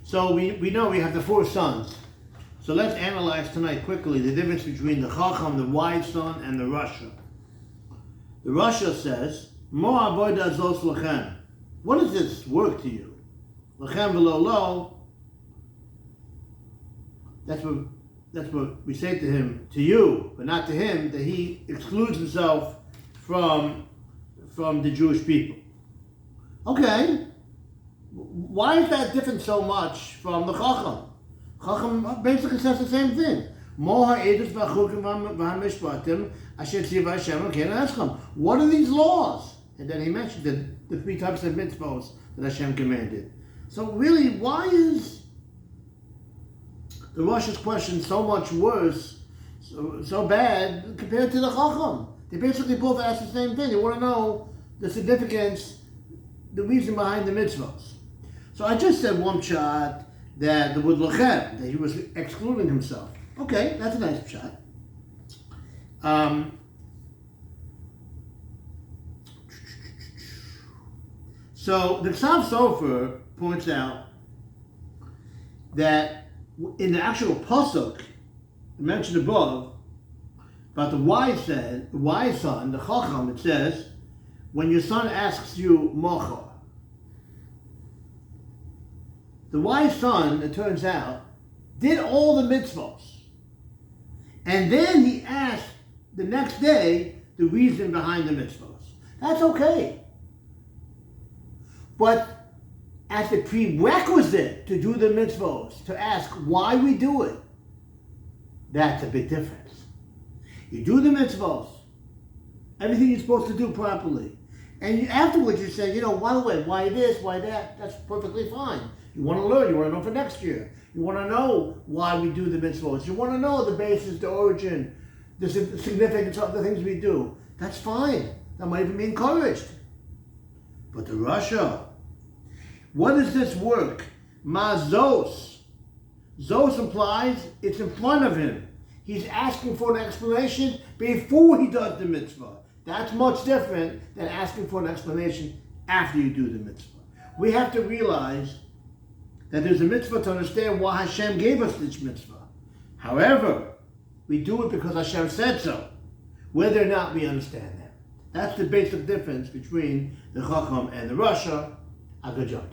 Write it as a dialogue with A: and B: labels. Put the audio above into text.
A: So we know we have the four sons. So let's analyze tonight quickly the difference between the Chacham, the wise son, and the Rasha. The Rasha says, Mo avoda zos lachem. What is this work to you? Lachem v'lo lo. That's what we say to him, to you, but not to him, that he excludes himself from the Jewish people. Okay. Why is that different so much from the Chacham? Chacham basically says the same thing. What are these laws? And then he mentioned the three types of mitzvahs that Hashem commanded. So really, why is the Rosh's question so much worse, so bad, compared to the Chacham? They basically both ask the same thing. They want to know the significance, the reason behind the mitzvahs. So I just said one shot that the word lachem, that he was excluding himself. Okay, that's a nice shot. So the Ksav Sofer points out that in the actual pasuk mentioned above about the wise son, the Chacham, it says, when your son asks you mocha. The wise son, it turns out, did all the mitzvahs. And then he asked the next day the reason behind the mitzvahs. That's okay. But as a prerequisite to do the mitzvahs, to ask why we do it, that's a big difference. You do the mitzvahs, everything you're supposed to do properly. And afterwards you say, by the way, why this, why that? That's perfectly fine. You want to learn, you want to know for next year. You want to know why we do the mitzvahs. You want to know the basis, the origin, the significance of the things we do. That's fine. That might even be encouraged. But the Rasha, what is this work? Mazos. Zos implies it's in front of him. He's asking for an explanation before he does the mitzvah. That's much different than asking for an explanation after you do the mitzvah. We have to realize that there's a mitzvah to understand why Hashem gave us this mitzvah. However, we do it because Hashem said so, whether or not we understand that. That's the basic difference between the Chacham and the Rasha. A good job.